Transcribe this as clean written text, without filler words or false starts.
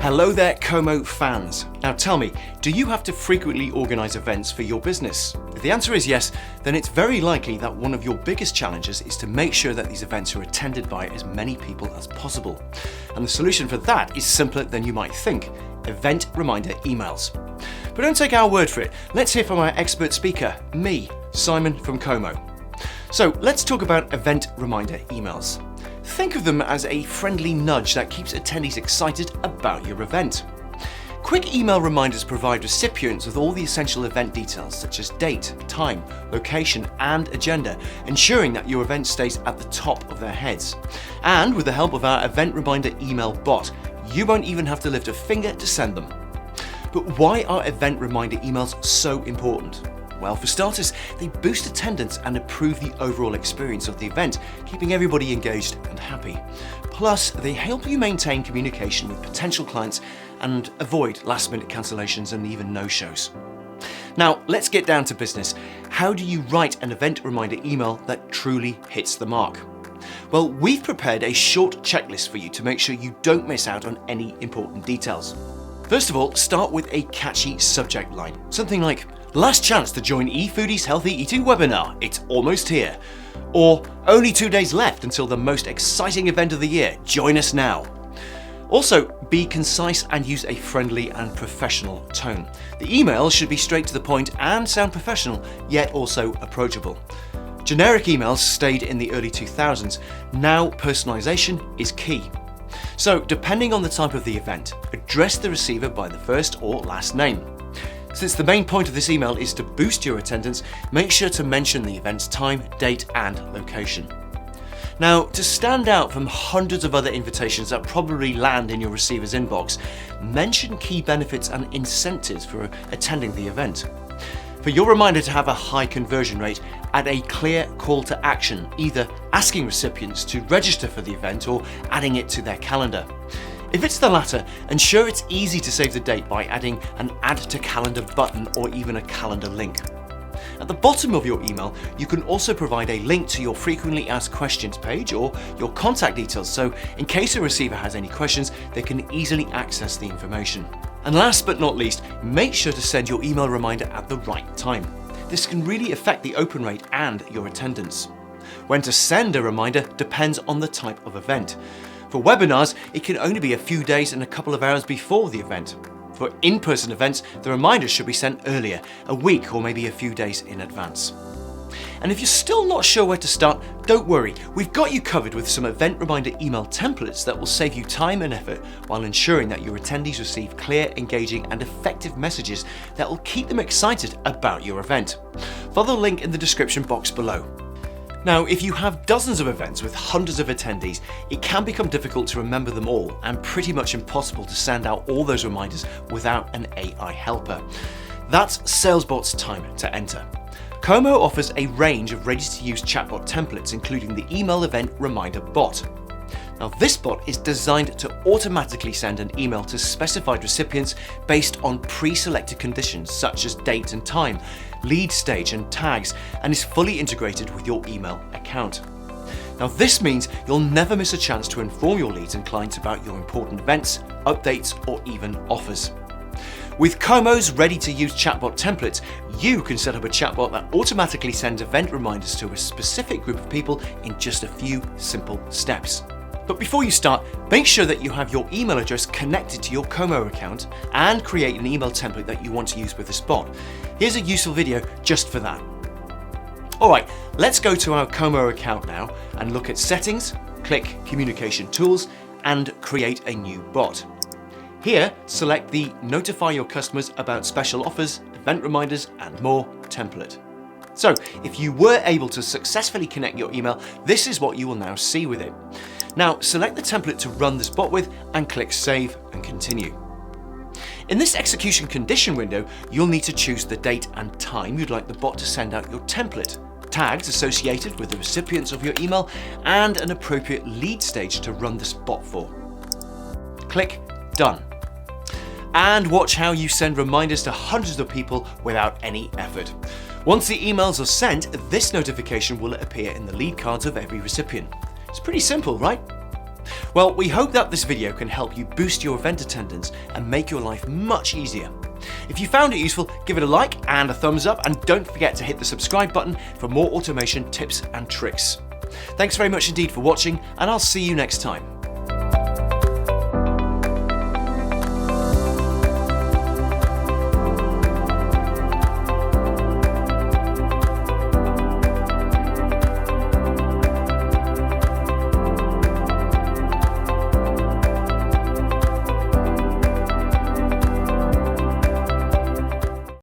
Hello there, Kommo fans. Now tell me, do you have to frequently organise events for your business? If the answer is yes, then it's very likely that one of your biggest challenges is to make sure that these events are attended by as many people as possible. And the solution for that is simpler than you might think: event reminder emails. But don't take our word for it. Let's hear from our expert speaker, me, Simon from Kommo. So let's talk about event reminder emails. Think of them as a friendly nudge that keeps attendees excited about your event. Quick email reminders provide recipients with all the essential event details such as date, time, location, and agenda, ensuring that your event stays at the top of their heads. And with the help of our event reminder email bot, you won't even have to lift a finger to send them. But why are event reminder emails so important? Well, for starters, they boost attendance and improve the overall experience of the event, keeping everybody engaged and happy. Plus, they help you maintain communication with potential clients and avoid last-minute cancellations and even no-shows. Now, let's get down to business. How do you write an event reminder email that truly hits the mark? Well, we've prepared a short checklist for you to make sure you don't miss out on any important details. First of all, start with a catchy subject line, something like, "Last chance to join eFoodie's Healthy Eating webinar, it's almost here." Or, "Only 2 days left until the most exciting event of the year, join us now." Also, be concise and use a friendly and professional tone. The email should be straight to the point and sound professional, yet also approachable. Generic emails stayed in the early 2000s, now personalization is key. So, depending on the type of the event, address the receiver by the first or last name. Since the main point of this email is to boost your attendance, make sure to mention the event's time, date, and location. Now, to stand out from hundreds of other invitations that probably land in your receiver's inbox, mention key benefits and incentives for attending the event. For your reminder to have a high conversion rate, add a clear call to action, either asking recipients to register for the event or adding it to their calendar. If it's the latter, ensure it's easy to save the date by adding an Add to Calendar button or even a calendar link. At the bottom of your email, you can also provide a link to your frequently asked questions page or your contact details, so in case a receiver has any questions, they can easily access the information. And last but not least, make sure to send your email reminder at the right time. This can really affect the open rate and your attendance. When to send a reminder depends on the type of event. For webinars, it can only be a few days and a couple of hours before the event. For in-person events, the reminders should be sent earlier, a week or maybe a few days in advance. And if you're still not sure where to start, don't worry, we've got you covered with some event reminder email templates that will save you time and effort while ensuring that your attendees receive clear, engaging, and effective messages that will keep them excited about your event. Follow the link in the description box below. Now, if you have dozens of events with hundreds of attendees, it can become difficult to remember them all and pretty much impossible to send out all those reminders without an AI helper. That's SalesBot's time to enter. Kommo offers a range of ready-to-use chatbot templates, including the email event reminder bot. Now, this bot is designed to automatically send an email to specified recipients based on pre-selected conditions such as date and time, lead stage and tags, and is fully integrated with your email account. Now, this means you'll never miss a chance to inform your leads and clients about your important events, updates, or even offers. With Kommo's ready-to-use chatbot templates, you can set up a chatbot that automatically sends event reminders to a specific group of people in just a few simple steps. But before you start, make sure that you have your email address connected to your Kommo account and create an email template that you want to use with this bot. Here's a useful video just for that. Alright, let's go to our Kommo account now and look at Settings, click Communication Tools, and create a new bot. Here, select the Notify Your Customers About Special Offers, Event Reminders, and More template. So, if you were able to successfully connect your email, this is what you will now see with it. Now, select the template to run this bot with and click Save and Continue. In this execution condition window, you'll need to choose the date and time you'd like the bot to send out your template, tags associated with the recipients of your email, and an appropriate lead stage to run this bot for. Click Done. And watch how you send reminders to hundreds of people without any effort. Once the emails are sent, this notification will appear in the lead cards of every recipient. It's pretty simple, right? Well, we hope that this video can help you boost your event attendance and make your life much easier. If you found it useful, give it a like and a thumbs up, and don't forget to hit the subscribe button for more automation tips and tricks. Thanks very much indeed for watching, and I'll see you next time.